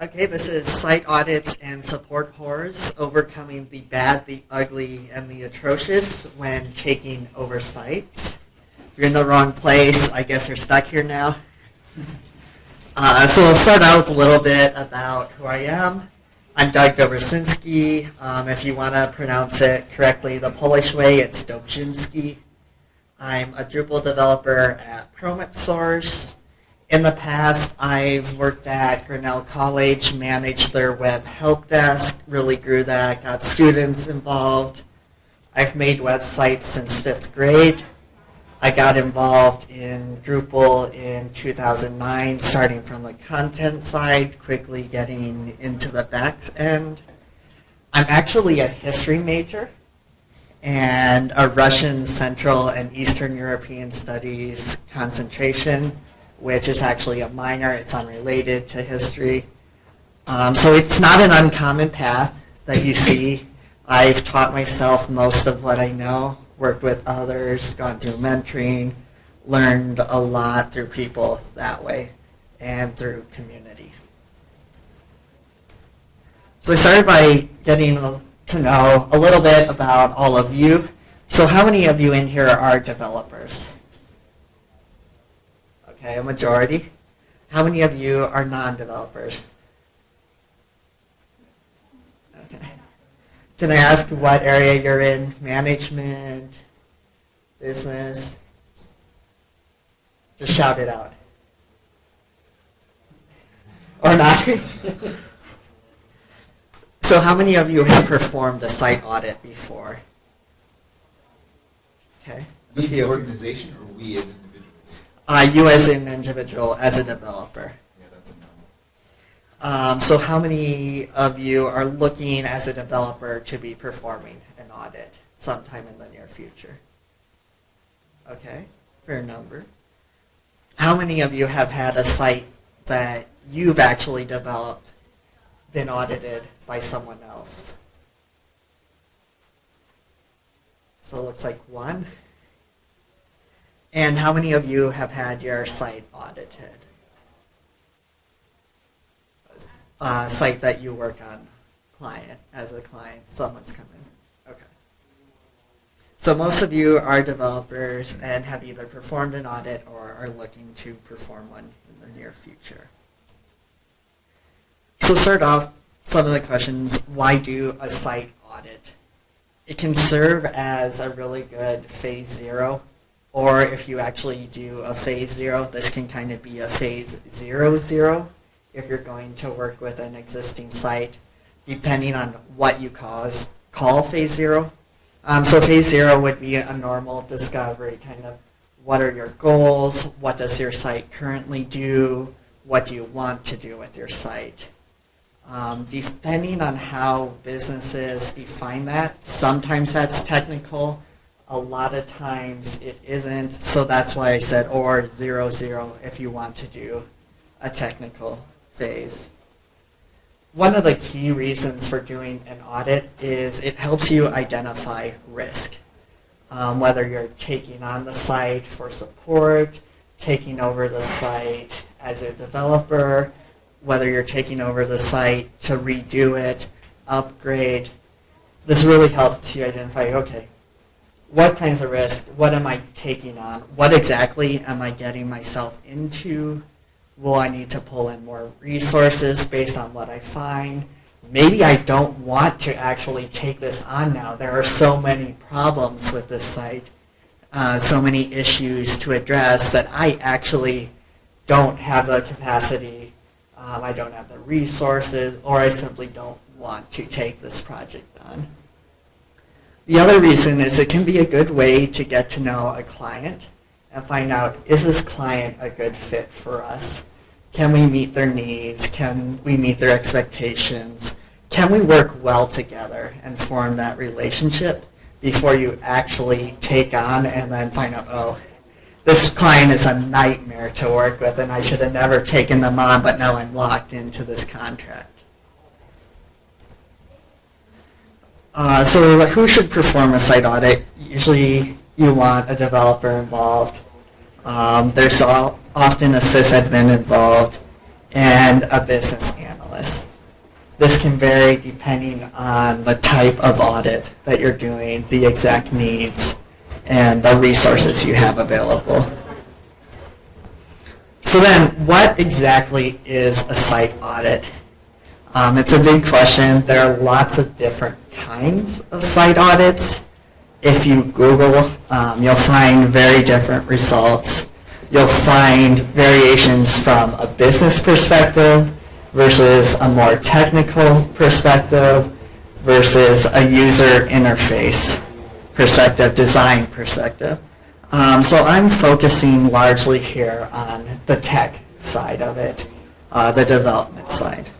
Okay, this is Site Audits and Support Horrors, overcoming the bad, the ugly, and the atrocious when taking over sites. If you're in the wrong place, I guess you're stuck here now. So we'll start out with a little bit about who I am. I'm Doug Dobrzinski. If you want to pronounce it correctly the Polish way, it's Dobrzinski. I'm a Drupal developer at Promet source. In the past, I've worked at Grinnell College, managed their web help desk, really grew that, got students involved. I've made websites since 5th grade. I got involved in Drupal in 2009, starting from the content side, quickly getting into the back end. I'm actually a history major and a Russian Central and Eastern European Studies concentration, which is actually a minor. It's unrelated to history. So it's not an uncommon path that you see. I've taught myself most of what I know, worked with others, gone through mentoring, learned a lot through people that way and through community. So I started by getting to know a little bit about all of you. So how many of you in here are developers? Okay, a majority. How many of you are non-developers? Okay. Can I ask what area you're in? Management? Business? Just shout it out. Or not? So how many of you have performed a site audit before? Okay. We the organization or we as individuals? You as an individual, as a developer. Yeah, that's a no. So how many of you are looking as a developer to be performing an audit sometime in the near future? Okay, fair number. How many of you have had a site that you've actually developed been audited by someone else? So it looks like one. And how many of you have had your site audited? Site that you work on, as a client, someone's coming. Okay. So most of you are developers and have either performed an audit or are looking to perform one in the near future. So start off some of the questions. Why do a site audit? It can serve as a really good phase 0. Or if you actually do a phase 0, this can kind of be a phase 0 if you're going to work with an existing site, depending on what you call phase 0. So phase 0 would be a normal discovery, kind of what are your goals, what does your site currently do, what do you want to do with your site. Depending on how businesses define that, sometimes that's technical. A lot of times it isn't, so that's why I said or 0 if you want to do a technical phase. One of the key reasons for doing an audit is it helps you identify risk. Whether you're taking on the site for support, taking over the site as a developer, whether you're taking over the site to redo it, upgrade. This really helps you identify, okay, what kinds of risk, what am I taking on? What exactly am I getting myself into? Will I need to pull in more resources based on what I find? Maybe I don't want to actually take this on now. There are so many problems with this site, so many issues to address that I actually don't have the capacity, I don't have the resources, or I simply don't want to take this project on. The other reason is it can be a good way to get to know a client and find out, is this client a good fit for us? Can we meet their needs? Can we meet their expectations? Can we work well together and form that relationship before you actually take on and then find out, oh, this client is a nightmare to work with and I should have never taken them on, but now I'm locked into this contract. So who should perform a site audit? Usually you want a developer involved. There's often a sysadmin involved and a business analyst. This can vary depending on the type of audit that you're doing, the exact needs, and the resources you have available. So then, what exactly is a site audit? It's a big question. There are lots of different kinds of site audits. If you Google, you'll find very different results. You'll find variations from a business perspective versus a more technical perspective versus a user interface perspective, design perspective. So I'm focusing largely here on the tech side of it, the development side.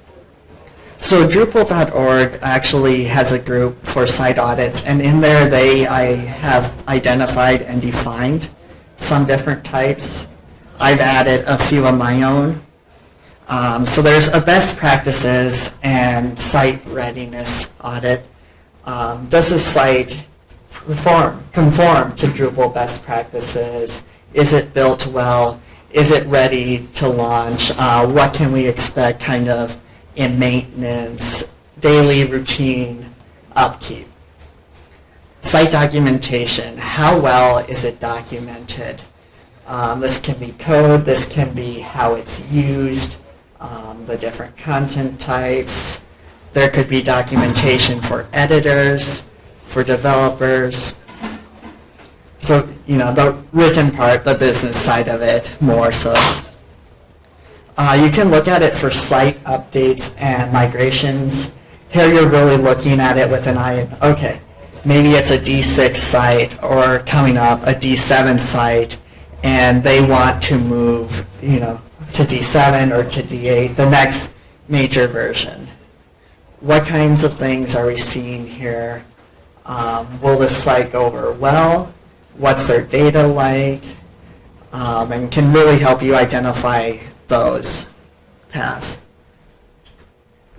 So Drupal.org actually has a group for site audits, and in there I have identified and defined some different types. I've added a few of my own. So there's a best practices and site readiness audit. Does the site conform to Drupal best practices? Is it built well? Is it ready to launch? What can we expect kind of in maintenance, daily routine upkeep? Site documentation, how well is it documented? This can be code, this can be how it's used, the different content types. There could be documentation for editors, for developers. So, the written part, the business side of it, more so. You can look at it for site updates and migrations. Here you're really looking at it with an eye, okay, maybe it's a D6 site or coming up a D7 site, and they want to move, to D7 or to D8, the next major version. What kinds of things are we seeing here? Will this site go over well? What's their data like? And can really help you identify those paths.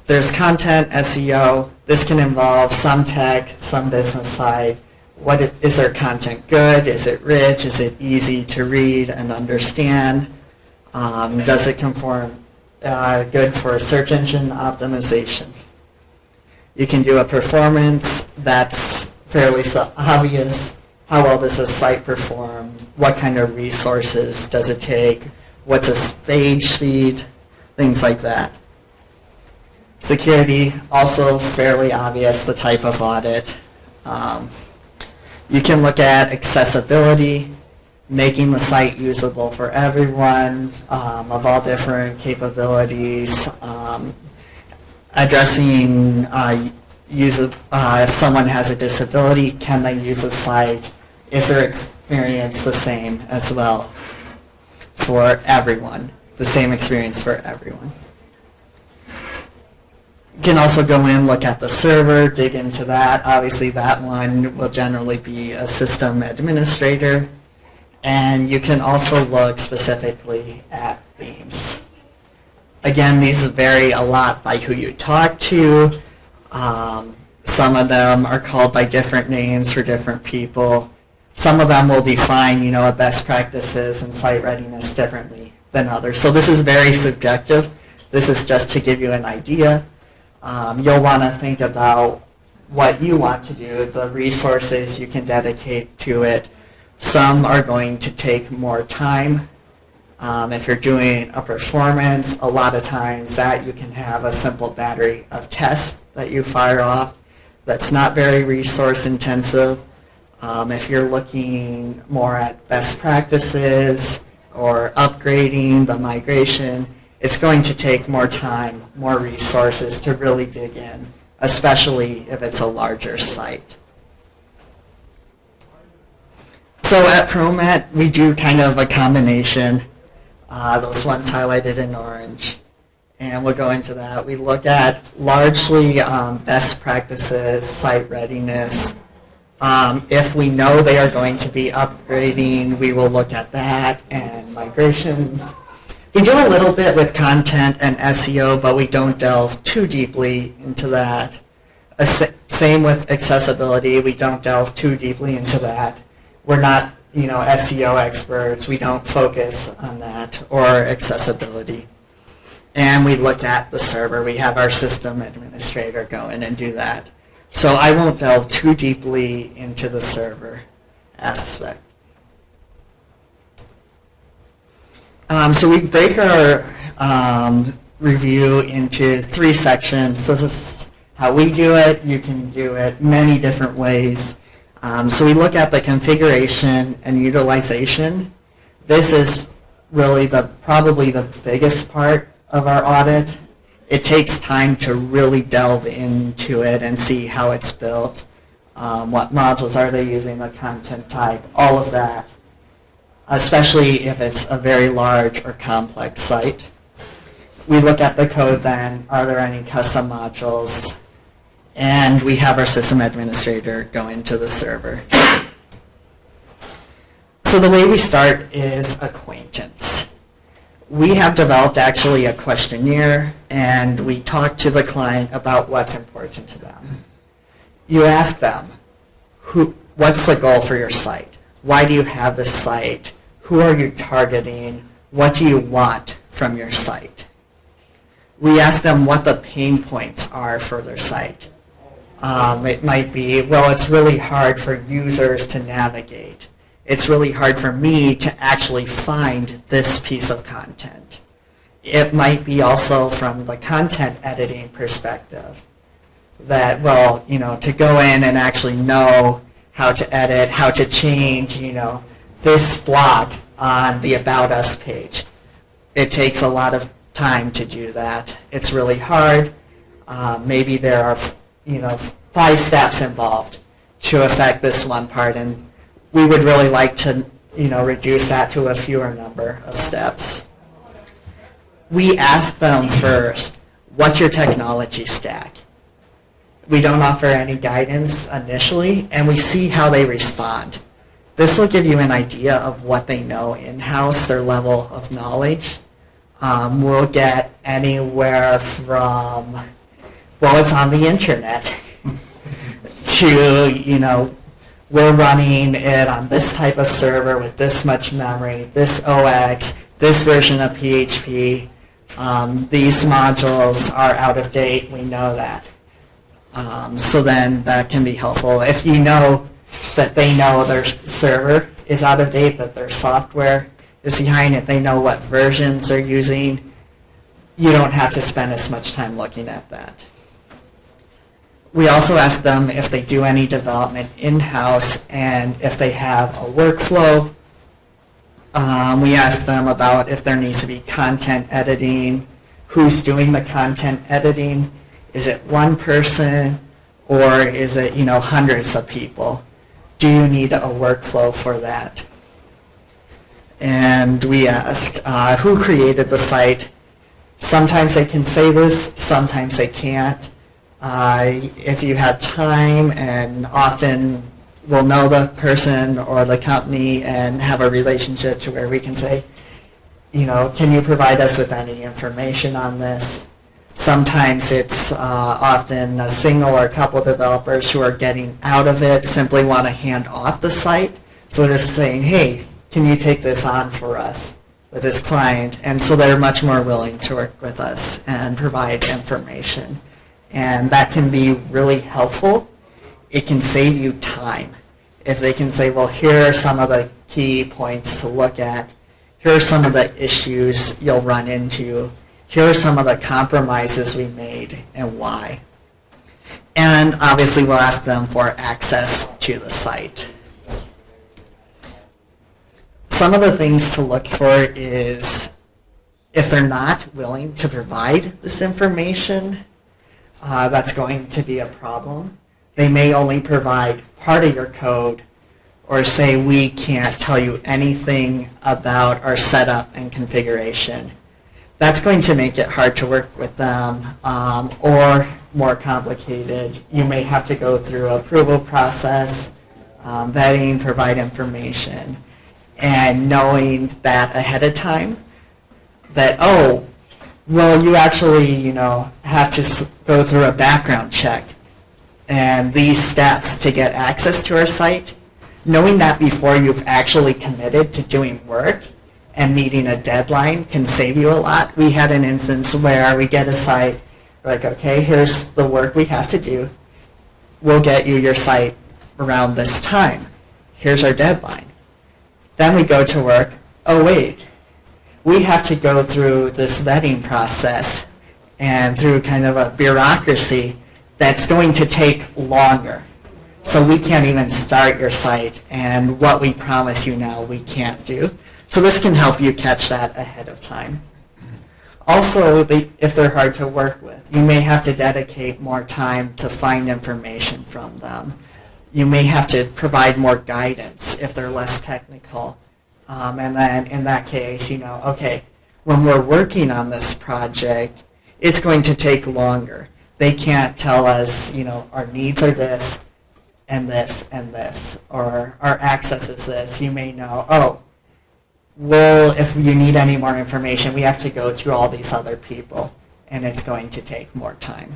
There's content SEO. This can involve some tech, some business side. Is their content good? Is it rich? Is it easy to read and understand? Does it conform good for search engine optimization? You can do a performance. That's fairly obvious. How well does a site perform? What kind of resources does it take? What's a page speed? Things like that. Security, also fairly obvious, the type of audit. You can look at accessibility, making the site usable for everyone of all different capabilities, addressing if someone has a disability, can they use the site? Is their experience the same as well for everyone? The same experience for everyone. You can also go in, look at the server, dig into that. Obviously that one will generally be a system administrator. And you can also look specifically at themes. Again, these vary a lot by who you talk to. Some of them are called by different names for different people. Some of them will define, a best practices and site readiness differently than others. So this is very subjective. This is just to give you an idea. You'll want to think about what you want to do, the resources you can dedicate to it. Some are going to take more time. If you're doing a performance, a lot of times that you can have a simple battery of tests that you fire off that's not very resource intensive. If you're looking more at best practices or upgrading the migration, it's going to take more time, more resources to really dig in, especially if it's a larger site. So at Promet, we do kind of a combination, those ones highlighted in orange, and we'll go into that. We look at largely best practices, site readiness. If we know they are going to be upgrading, we will look at that and migrations. We do a little bit with content and SEO, but we don't delve too deeply into that. Same with accessibility. We don't delve too deeply into that. We're not, SEO experts. We don't focus on that or accessibility. and we look at the server. We have our system administrator go in and do that. So I won't delve too deeply into the server aspect. So we break our review into 3 sections. This is how we do it. You can do it many different ways. So we look at the configuration and utilization. This is really probably the biggest part of our audit. It takes time to really delve into it and see how it's built, what modules are they using, the content type, all of that, especially if it's a very large or complex site. We look at the code then, are there any custom modules, and we have our system administrator go into the server. So the way we start is Acquaintance. We have developed actually a questionnaire, and we talk to the client about what's important to them. You ask them, what's the goal for your site? Why do you have this site? Who are you targeting? What do you want from your site? We ask them what the pain points are for their site. It might be, well, it's really hard for users to navigate. It's really hard for me to actually find this piece of content. It might be also from the content editing perspective that, well, to go in and actually know how to edit, how to change, this block on the About Us page. It takes a lot of time to do that. It's really hard. Maybe there are, 5 steps involved to affect this one part, and we would really like to, reduce that to a fewer number of steps. We ask them first, what's your technology stack? We don't offer any guidance initially, and we see how they respond. This will give you an idea of what they know in-house, their level of knowledge. We'll get anywhere from, well, it's on the internet, to, we're running it on this type of server with this much memory, this OX, this version of PHP. These modules are out of date, we know that. So then that can be helpful. If you know that they know their server is out of date, that their software is behind it, they know what versions they're using, you don't have to spend as much time looking at that. We also ask them if they do any development in-house and if they have a workflow. We ask them about if there needs to be content editing, who's doing the content editing. Is it one person or is it, hundreds of people? Do you need a workflow for that? And we ask who created the site. Sometimes they can say this, sometimes they can't. If you have time, and often we'll know the person or the company and have a relationship to where we can say, can you provide us with any information on this? Sometimes it's often a single or a couple developers who are getting out of it, simply want to hand off the site. So they're saying, hey, can you take this on for us with this client? And so they're much more willing to work with us and provide information. And that can be really helpful. It can save you time. If they can say, well, here are some of the key points to look at. Here are some of the issues you'll run into. Here are some of the compromises we made and why. And obviously we'll ask them for access to the site. Some of the things to look for is if they're not willing to provide this information, that's going to be a problem. They may only provide part of your code or say we can't tell you anything about our setup and configuration. That's going to make it hard to work with them, or more complicated. You may have to go through an approval process, vetting, provide information, and knowing that ahead of time that, oh, well, you actually, have to go through a background check and these steps to get access to our site. Knowing that before you've actually committed to doing work and meeting a deadline can save you a lot. We had an instance where we get a site, we're like, okay, here's the work we have to do. We'll get you your site around this time. Here's our deadline. Then we go to work, oh wait, we have to go through this vetting process and through kind of a bureaucracy that's going to take longer. So we can't even start your site, and what we promise you now we can't do. So this can help you catch that ahead of time. Also, if they're hard to work with, you may have to dedicate more time to find information from them. You may have to provide more guidance if they're less technical. And then in that case, okay, when we're working on this project, it's going to take longer. They can't tell us, our needs are this and this and this, or our access is this. You may know, well, if you need any more information, we have to go through all these other people, and it's going to take more time.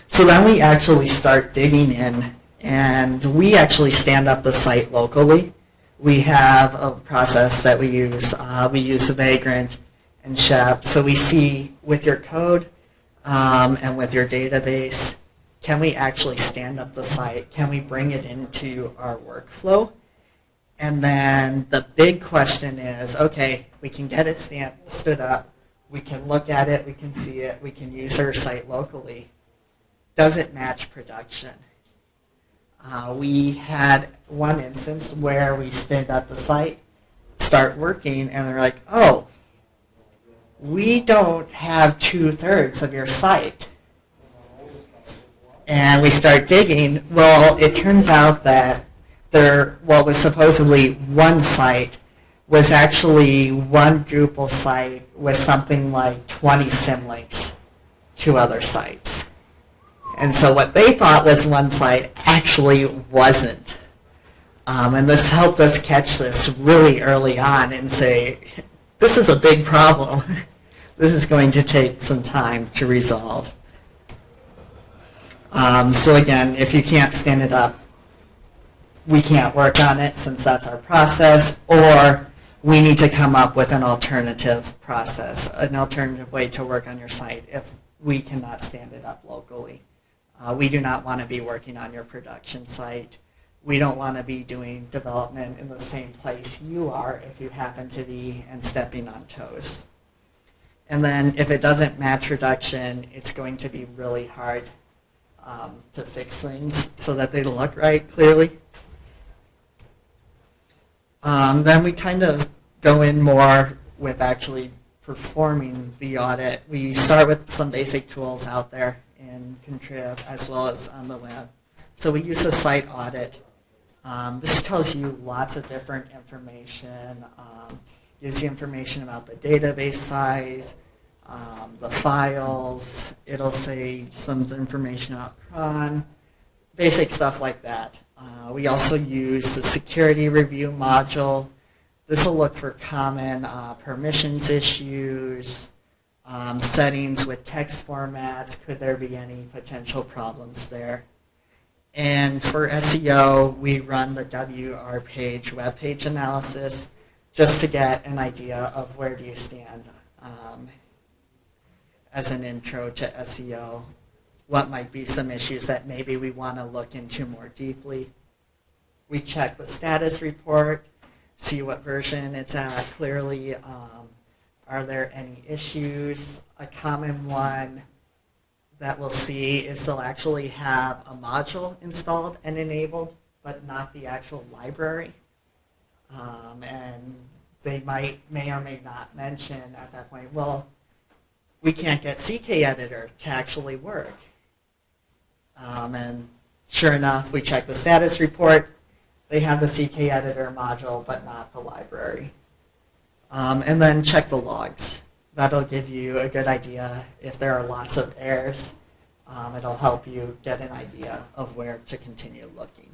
So then we actually start digging in, and we actually stand up the site locally. We have a process that we use. We use Vagrant and Shep. So we see with your code and with your database, can we actually stand up the site? Can we bring it into our workflow? And then the big question is, okay, we can get it stood up. We can look at it. We can see it. We can use our site locally. Does it match production? We had one instance where we stood up the site, start working, and they're like, oh, we don't have 2/3 of your site. And we start digging. Well, it turns out that what was supposedly one site was actually one Drupal site with something like 20 symlinks to other sites. And so what they thought was one site actually wasn't. And this helped us catch this really early on and say, this is a big problem. This is going to take some time to resolve. So again, if you can't stand it up, we can't work on it since that's our process, or we need to come up with an alternative process, an alternative way to work on your site if we cannot stand it up locally. We do not want to be working on your production site. We don't want to be doing development in the same place you are if you happen to be and stepping on toes. And then if it doesn't match production, it's going to be really hard to fix things so that they look right clearly. Then we kind of go in more with actually performing the audit. We start with some basic tools out there in Contrib as well as on the web. So we use a site audit. This tells you lots of different information. Gives you information about the database size, the files. It'll say some information about cron, basic stuff like that. We also use the security review module. This will look for common permissions issues, settings with text formats. Could there be any potential problems there? And for SEO, we run the WR page web page analysis just to get an idea of where do you stand as an intro to SEO. What might be some issues that maybe we want to look into more deeply. We check the status report, see what version it's at clearly. Are there any issues? A common one that we'll see is they'll actually have a module installed and enabled, but not the actual library. And they may or may not mention at that point, well, we can't get CK Editor to actually work. And sure enough, we check the status report. They have the CK Editor module, but not the library. And then check the logs. That'll give you a good idea if there are lots of errors. It'll help you get an idea of where to continue looking.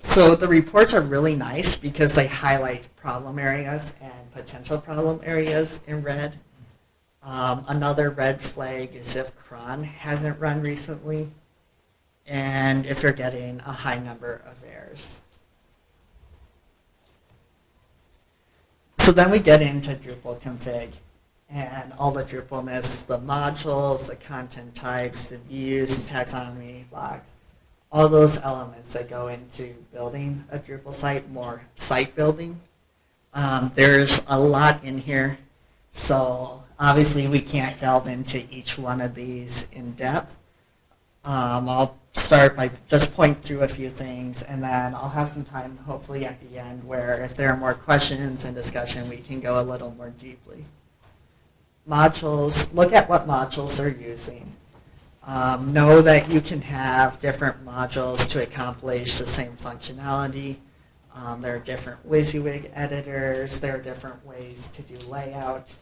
So the reports are really nice because they highlight problem areas and potential problem areas in red. Another red flag is if cron hasn't run recently and if you're getting a high number of errors. So then we get into Drupal config and all the Drupalness, the modules, the content types, the views, taxonomy, blocks, all those elements that go into building a Drupal site, more site building. There's a lot in here, so obviously we can't delve into each one of these in depth. I'll start by just pointing through a few things, and then I'll have some time, hopefully at the end, where if there are more questions and discussion, we can go a little more deeply. Modules, look at what modules they're using. Know that you can have different modules to accomplish the same functionality. There are different WYSIWYG editors. There are different ways to do layout.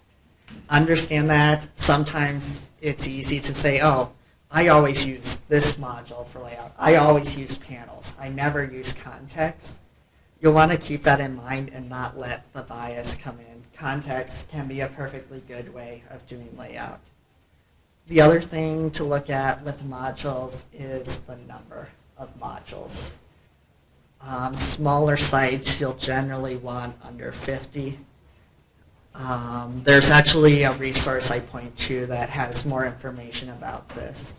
Understand that. Sometimes it's easy to say, oh, I always use this module for layout. I always use panels. I never use context. You'll want to keep that in mind and not let the bias come in. Context can be a perfectly good way of doing layout. The other thing to look at with modules is the number of modules. Smaller sites, you'll generally want under 50. There's actually a resource I point to that has more information about this.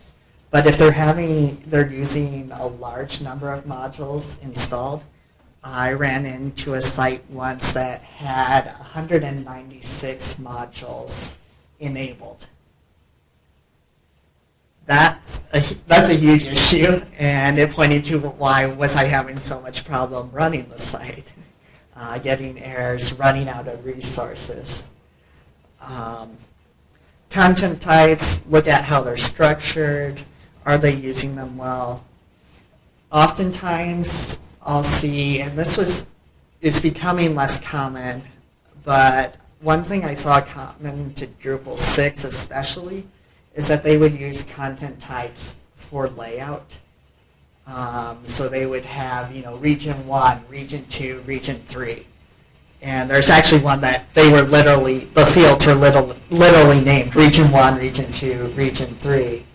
But if they're using a large number of modules installed, I ran into a site once that had 196 modules enabled. That's a huge issue, and it pointed to why was I having so much problem running the site, getting errors, running out of resources. Content types, look at how they're structured. Are they using them well? Oftentimes, I'll see, and it's becoming less common, but one thing I saw common to Drupal 6 especially is that they would use content types for layout. So they would have, region 1, region 2, region 3. And there's actually one that the fields were literally named region 1, region 2, region 3,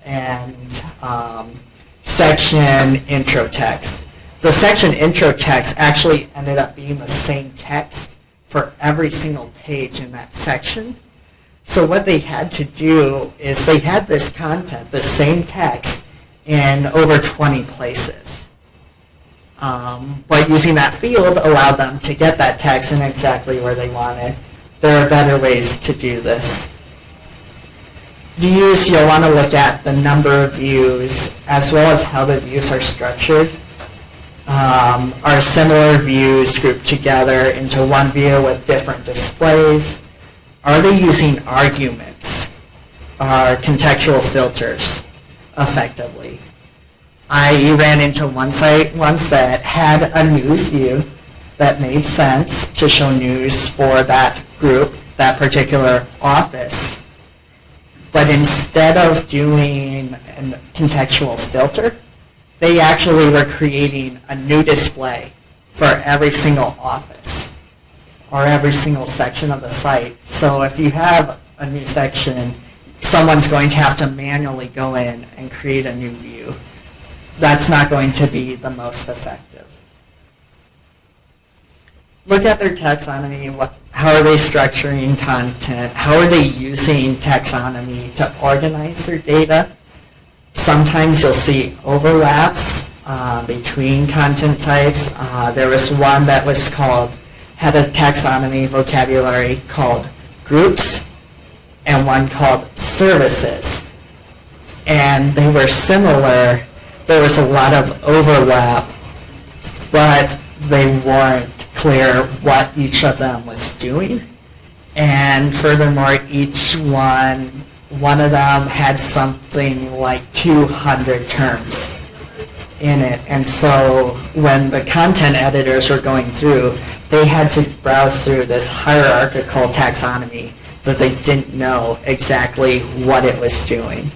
and section intro text. The section intro text actually ended up being the same text for every single page in that section. So what they had to do is they had this content, the same text, in over 20 places. But using that field allowed them to get that text in exactly where they wanted. There are better ways to do this. Views, you'll want to look at the number of views as well as how the views are structured. Are similar views grouped together into one view with different displays? Are they using arguments or contextual filters effectively? I ran into one site once that had a news view that made sense to show news for that group, that particular office. But instead of doing a contextual filter, they actually were creating a new display for every single office or every single section of the site. So if you have a new section, someone's going to have to manually go in and create a new view. That's not going to be the most effective. Look at their taxonomy. How are they structuring content? How are they using taxonomy to organize their data? Sometimes you'll see overlaps between content types. There was one that had a taxonomy vocabulary called groups and one called services. And they were similar. There was a lot of overlap, but they weren't clear what each of them was doing. And furthermore, each one of them had something like 200 terms in it. And so when the content editors were going through, they had to browse through this hierarchical taxonomy that they didn't know exactly what it was doing.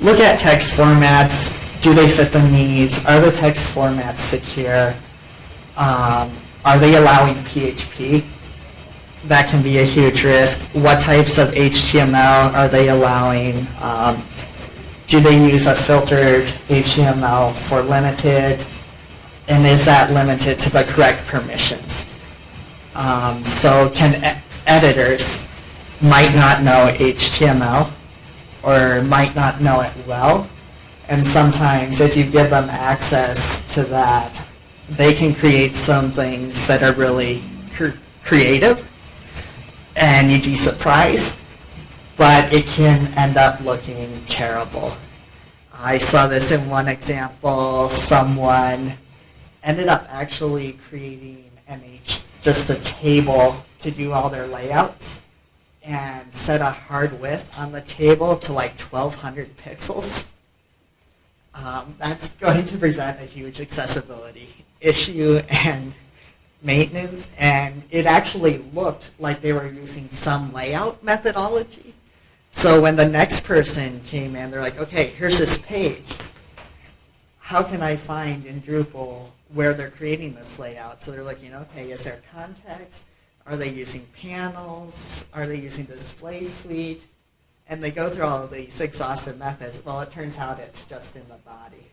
Look at text formats. Do they fit the needs? Are the text formats secure? Are they allowing PHP? That can be a huge risk. What types of HTML are they allowing? Do they use a filtered HTML for limited? And is that limited to the correct permissions? So editors might not know HTML or might not know it well. And sometimes if you give them access to that, they can create some things that are really creative, and you'd be surprised, but it can end up looking terrible. I saw this in one example. Someone ended up actually creating just a table to do all their layouts and set a hard width on the table to like 1,200 pixels. That's going to present a huge accessibility issue and maintenance, and it actually looked like they were using some layout methodology. So when the next person came in, they're like, okay, here's this page. How can I find in Drupal where they're creating this layout? So they're looking, okay, is there context? Are they using panels? Are they using display suite? And they go through all of these exhaustive methods. Well, it turns out it's just in the body.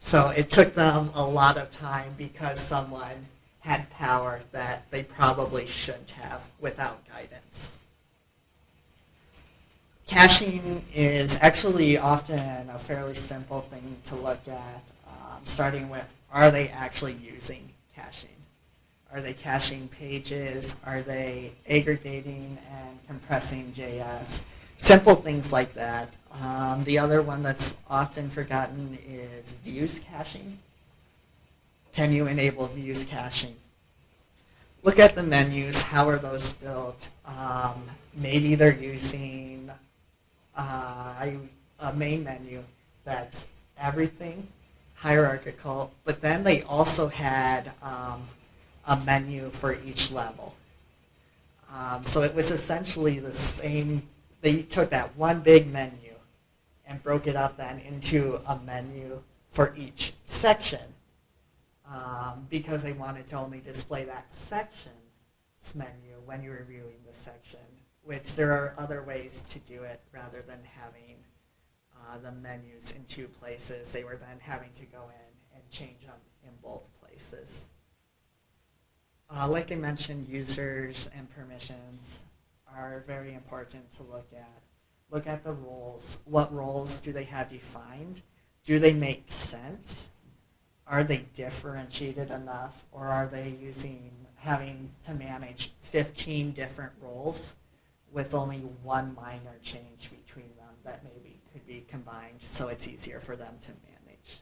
So it took them a lot of time because someone had power that they probably shouldn't have without guidance. Caching is actually often a fairly simple thing to look at, starting with, are they actually using caching? Are they caching pages? Are they aggregating and compressing JS? Simple things like that. The other one that's often forgotten is views caching. Can you enable views caching? Look at the menus. How are those built? Maybe they're using a main menu that's everything, hierarchical, but then they also had a menu for each level. So it was essentially the same. They took that one big menu and broke it up then into a menu for each section because they wanted to only display that section's menu when you were viewing the section, which there are other ways to do it rather than having the menus in two places. They were then having to go in and change them in both places. Like I mentioned, users and permissions are very important to look at. Look at the roles. What roles do they have defined? Do they make sense? Are they differentiated enough, or are they having to manage 15 different roles with only one minor change between them that maybe could be combined so it's easier for them to manage?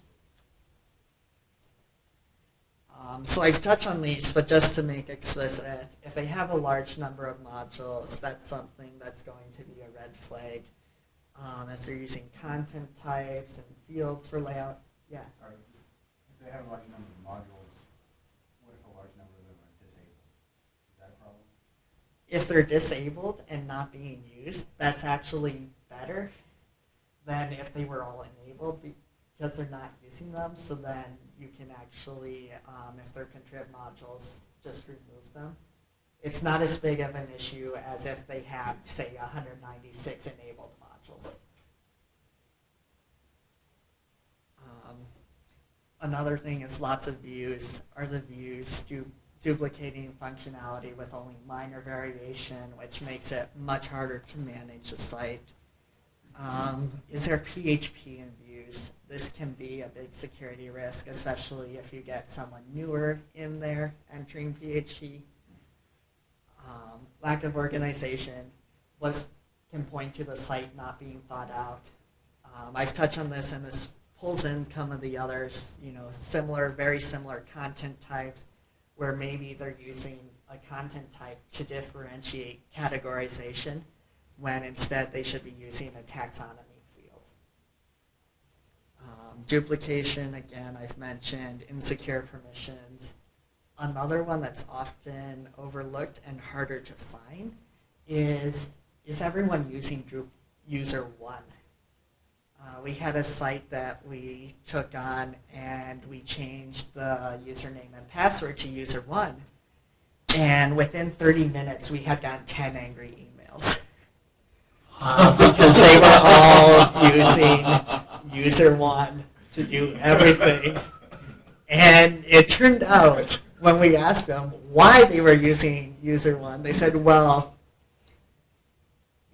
So I've touched on these, but just to make explicit, if they have a large number of modules, that's something that's going to be a red flag. If they're using content types and fields for layout, yeah. Sorry, if they have a large number of modules, what if a large number of them are disabled? Is that a problem? If they're disabled and not being used, that's actually better than if they were all enabled because they're not using them. So then you can actually, if they're contrib modules, just remove them. It's not as big of an issue as if they have, say, 196 enabled modules. Another thing is lots of views. Are the views duplicating functionality with only minor variation, which makes it much harder to manage the site? Is there PHP in views? This can be a big security risk, especially if you get someone newer in there entering PHP. Lack of organization can point to the site not being thought out. I've touched on this, and this pulls in some of the others, very similar content types, where maybe they're using a content type to differentiate categorization, when instead they should be using a taxonomy field. Duplication, again, I've mentioned, insecure permissions. Another one that's often overlooked and harder to find is everyone using user 1? We had a site that we took on and we changed the username and password to user 1. And within 30 minutes, we had gotten 10 angry emails. Because they were all using user 1 to do everything. And it turned out when we asked them why they were using user one, they said, well,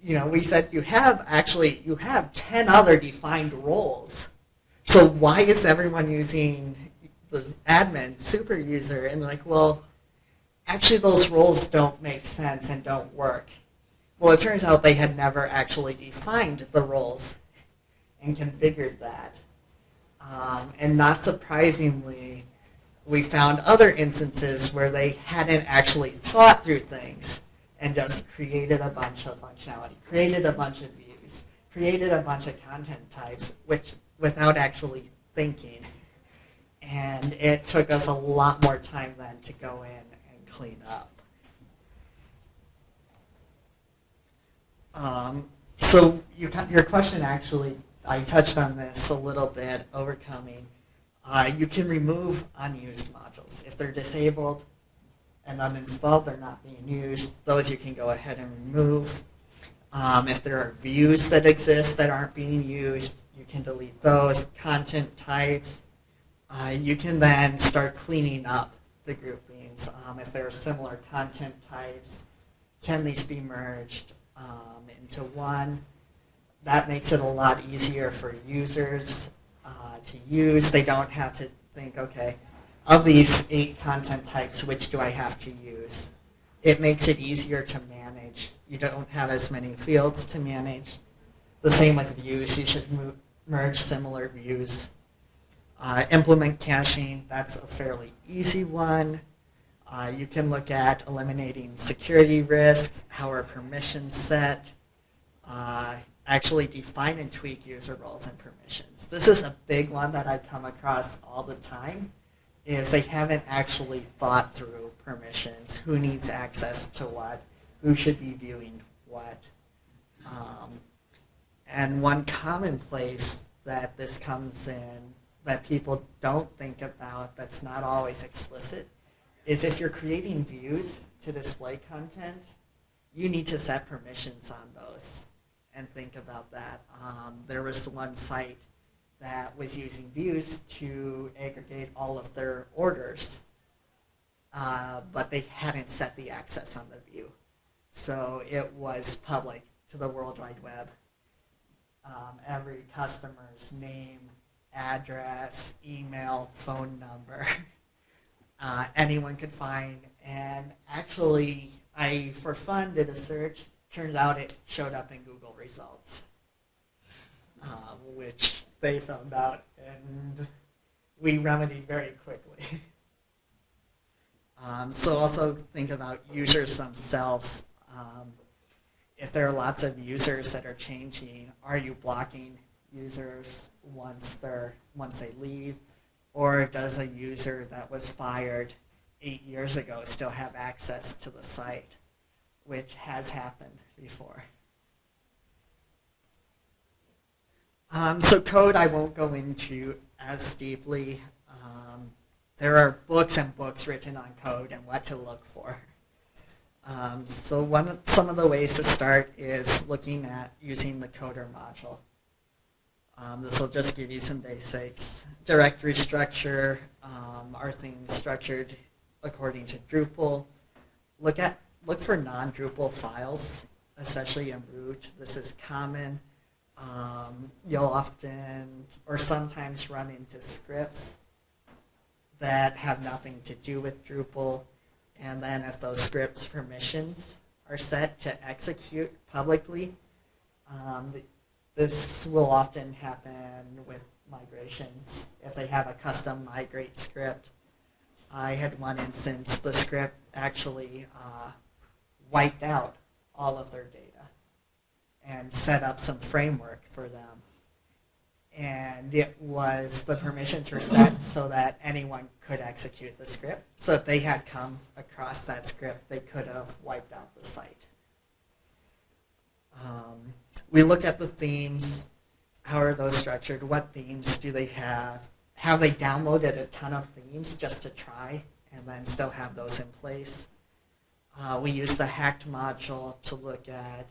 we said you have 10 other defined roles. So why is everyone using the admin super user? And they're like, well, actually those roles don't make sense and don't work. Well, it turns out they had never actually defined the roles and configured that. And not surprisingly, we found other instances where they hadn't actually thought through things and just created a bunch of functionality, created a bunch of views, created a bunch of content types, which without actually thinking. And it took us a lot more time then to go in and clean up. So your question actually, I touched on this a little bit, overcoming. You can remove unused modules. If they're disabled and uninstalled, they're not being used, those you can go ahead and remove. If there are views that exist that aren't being used, you can delete those. Content types, you can then start cleaning up the groupings. If there are similar content types, can these be merged into one? That makes it a lot easier for users to use. They don't have to think, okay, of these 8 content types, which do I have to use? It makes it easier to manage. You don't have as many fields to manage. The same with views. You should merge similar views. Implement caching, that's a fairly easy one. You can look at eliminating security risks, how are permissions set, actually define and tweak user roles and permissions. This is a big one that I come across all the time, is they haven't actually thought through permissions, who needs access to what, who should be viewing what. And one common place that this comes in that people don't think about, that's not always explicit, is if you're creating views to display content, you need to set permissions on those and think about that. There was the one site that was using views to aggregate all of their orders, but they hadn't set the access on the view. So it was public to the World Wide Web. Every customer's name, address, email, phone number, anyone could find. And actually, I, for fun, did a search. Turns out it showed up in Google results, which they found out, and we remedied very quickly. So also think about users themselves. If there are lots of users that are changing, are you blocking users once they leave? Or does a user that was fired 8 years ago still have access to the site, which has happened before? So code I won't go into as deeply. There are books and books written on code and what to look for. So some of the ways to start is looking at using the coder module. This will just give you some basics. Directory structure, are things structured according to Drupal? Look for non-Drupal files, especially in root. This is common. You'll often or sometimes run into scripts that have nothing to do with Drupal. And then if those scripts permissions are set to execute publicly, this will often happen with migrations. If they have a custom migrate script, I had one instance, the script actually wiped out all of their data and set up some framework for them. And the permissions were set so that anyone could execute the script. So if they had come across that script, they could have wiped out the site. We look at the themes. How are those structured? What themes do they have? Have they downloaded a ton of themes just to try and then still have those in place? We use the hacked module to look at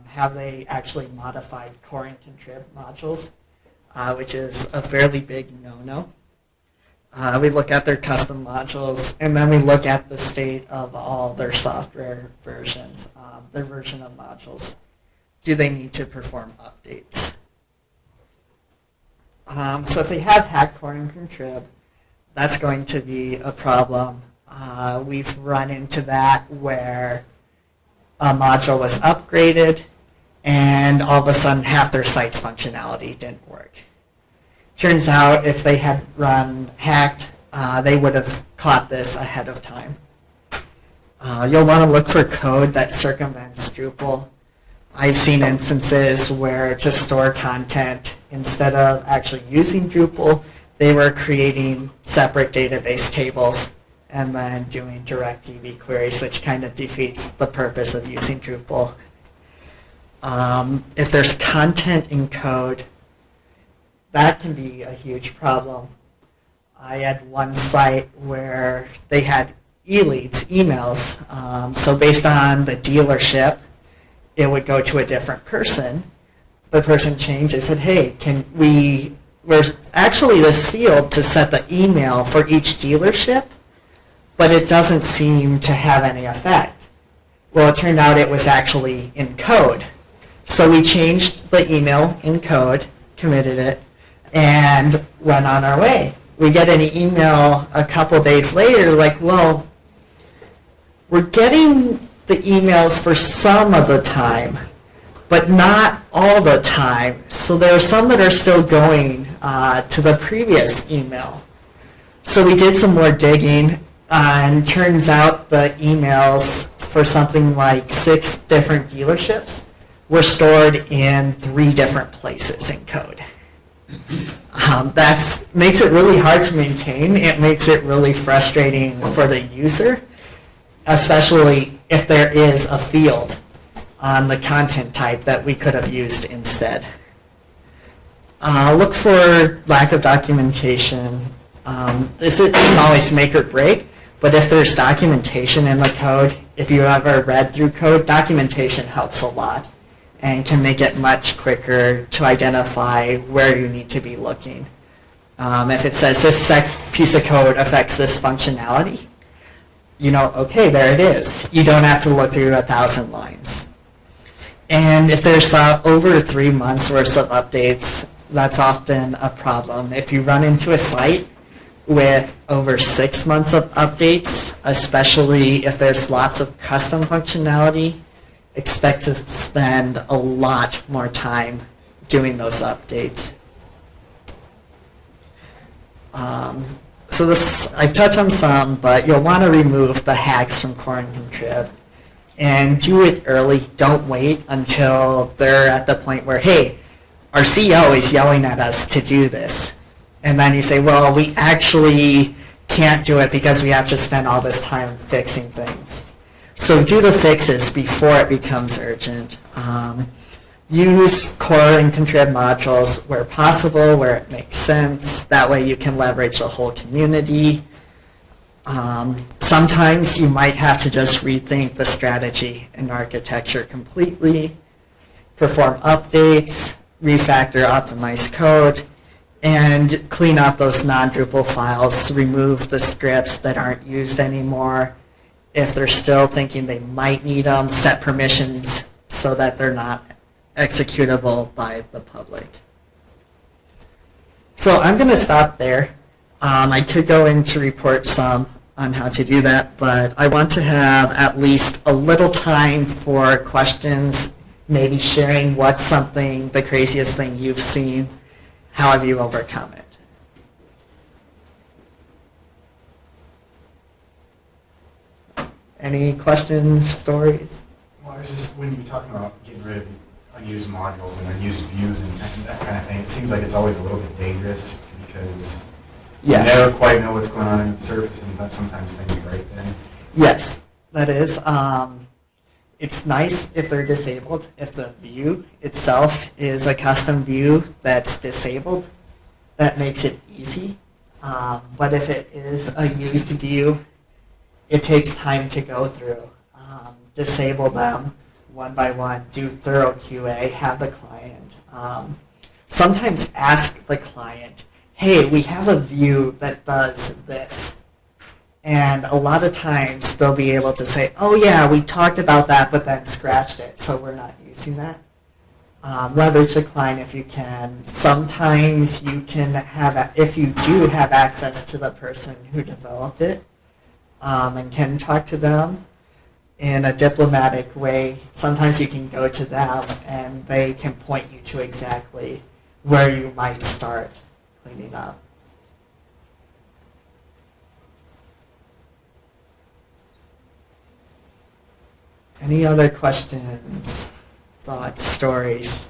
have they actually modified core and contrib modules, which is a fairly big no-no. We look at their custom modules, and then we look at the state of all their software versions, their version of modules. Do they need to perform updates? So if they have hack core and contrib, that's going to be a problem. We've run into that where a module was upgraded and all of a sudden half their site's functionality didn't work. Turns out if they had run hacked, they would have caught this ahead of time. You'll want to look for code that circumvents Drupal. I've seen instances where to store content, instead of actually using Drupal, they were creating separate database tables and then doing direct DB queries, which kind of defeats the purpose of using Drupal. If there's content in code, that can be a huge problem. I had one site where they had e-leads, emails. So based on the dealership, it would go to a different person. The person changed. They said, hey, there's actually this field to set the email for each dealership, but it doesn't seem to have any effect. Well, it turned out it was actually in code. So we changed the email in code, committed it, and went on our way. We get an email a couple days later like, well, we're getting the emails for some of the time, but not all the time. So there are some that are still going to the previous email. So we did some more digging, and turns out the emails for something like 6 different dealerships were stored in 3 different places in code. That makes it really hard to maintain. It makes it really frustrating for the user, especially if there is a field on the content type that we could have used instead. Look for lack of documentation. This isn't always make or break, but if there's documentation in the code, if you ever read through code, documentation helps a lot and can make it much quicker to identify where you need to be looking. If it says this piece of code affects this functionality, you know, okay, there it is. You don't have to look through 1,000 lines. And if there's over 3 months worth of updates, that's often a problem. If you run into a site with over 6 months of updates, especially if there's lots of custom functionality, expect to spend a lot more time doing those updates. So this, I've touched on some, but you'll want to remove the hacks from core and contrib. And do it early. Don't wait until they're at the point where, hey, our CEO is yelling at us to do this. And then you say, well, we actually can't do it because we have to spend all this time fixing things. So do the fixes before it becomes urgent. Use core and contrib modules where possible, where it makes sense. That way you can leverage the whole community. Sometimes you might have to just rethink the strategy and architecture completely, perform updates, refactor optimized code, and clean up those non-Drupal files, remove the scripts that aren't used anymore. If they're still thinking they might need them, set permissions so that they're not executable by the public. So I'm going to stop there. I could go into report some on how to do that, but I want to have at least a little time for questions, maybe sharing what's something, the craziest thing you've seen, how have you overcome it? Any questions, stories? Well, I was just, when you were talking about getting rid of unused modules and unused views and that kind of thing, it seems like it's always a little bit dangerous because Yes. you never quite know what's going on in the surface, and that sometimes things break then. Yes, that is. It's nice if they're disabled, if the view itself is a custom view that's disabled. That makes it easy. But if it is a used view, it takes time to go through. Disable them one by one, do thorough QA, have the client. Sometimes ask the client, hey, we have a view that does this. And a lot of times they'll be able to say, oh yeah, we talked about that, but then scratched it, so we're not using that. Leverage the client if you can. Sometimes you can have, if you do have access to the person who developed it, and can talk to them in a diplomatic way, sometimes you can go to them and they can point you to exactly where you might start cleaning up. Any other questions, thoughts, stories?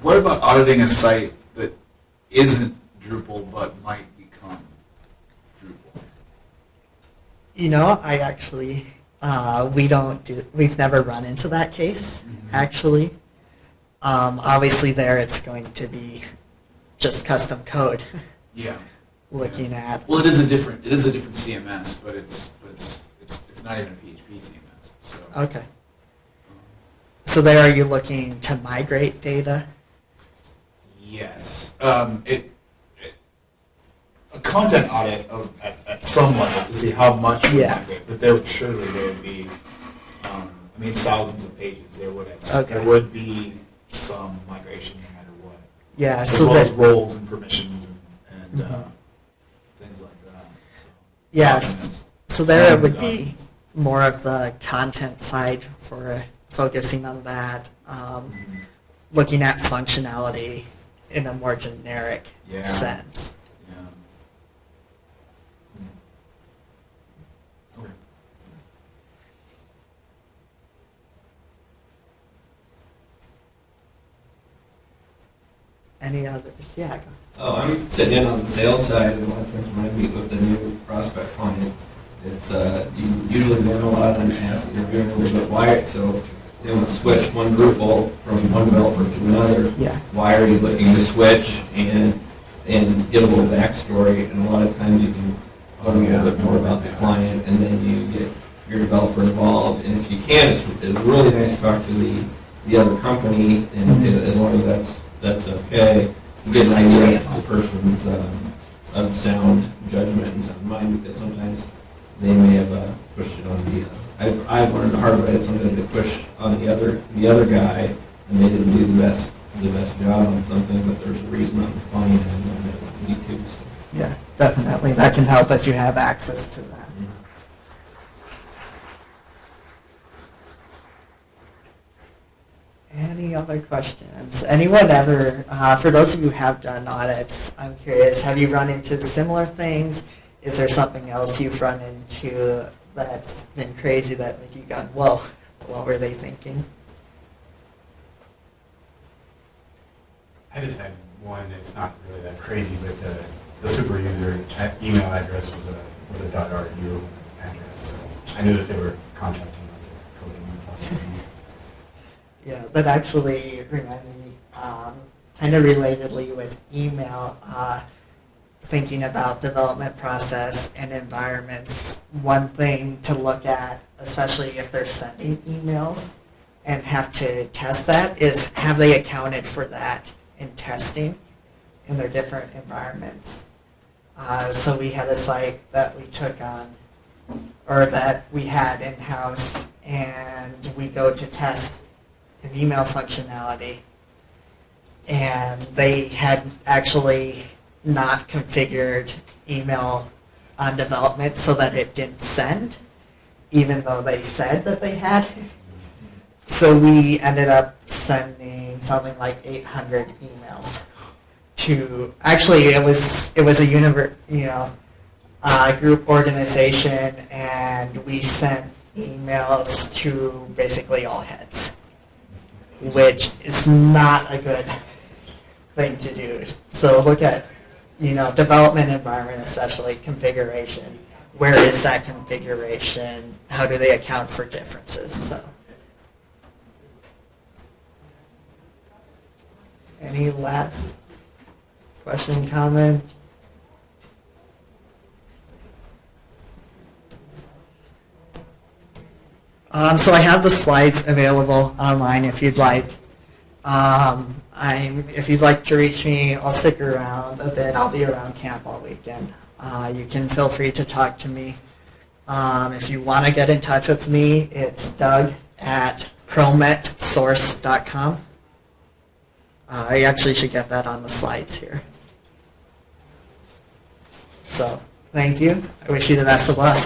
What about auditing a site that isn't Drupal but might become Drupal? You know, I actually, we've never run into that case, actually. Obviously there it's going to be just custom code Yeah. looking at. Well, it is a different CMS, but it's not even a PHP CMS. So. Okay. So there are you looking to migrate data? Yes. A content audit at some level to see how much we migrate, but surely there would be, thousands of pages. There would be some migration no matter what. Yeah. As So well that, as roles and permissions and things like that. So, yes. documents. So there it would Documents. be more of the content side for focusing on that, looking at functionality in a more generic Yeah. sense. Yeah. Okay. Any others? Yeah. Go. Oh, I'm sitting in on the sales side, and a lot of times when I meet with a new prospect client, it's you usually learn a lot on tasks that you're doing a little bit wired. So they want to switch one Drupal from one developer to another. Yeah. Why are you looking to switch and get a little backstory? And a lot of times you can learn a little bit more about the client, and then you get your developer involved. And if you can, it's really nice to talk to the other company, and as long as that's okay. You get an idea of the person's of sound judgment and sound mind, because sometimes they may have pushed it on the. I've learned the hard way that sometimes they push on the other guy, and they didn't do the best job on something, but there's a reason on the client and on the YouTube. So. Yeah, definitely. That can help if you have access to that. Any other questions? Anyone ever, for those of you who have done audits, I'm curious, have you run into similar things? Is there something else you've run into that's been crazy that like you gone, whoa, what were they thinking? I just had one, it's not really that crazy, but the super user email address was a .ru address, so I knew that they were contracting with the coding processes. Yeah, that actually reminds me, kind of relatedly with email, thinking about development process and environments. One thing to look at, especially if they're sending emails and have to test that, is have they accounted for that in testing in their different environments. So we had a site that we took on, or that we had in-house, and we go to test an email functionality, and they had actually not configured email on development so that it didn't send, even though they said that they had. So we ended up sending something like 800 emails to, actually it was a group organization, and we sent emails to basically all heads, which is not a good thing to do. So look at, development environment, especially configuration. Where is that configuration? How do they account for differences? So, any last question, comment? So I have the slides available online if you'd like. If you'd like to reach me, I'll stick around a bit. I'll be around camp all weekend. You can feel free to talk to me. If you want to get in touch with me, it's Doug@prometsource.com. I actually should get that on the slides here. So, thank you. I wish you the best of luck.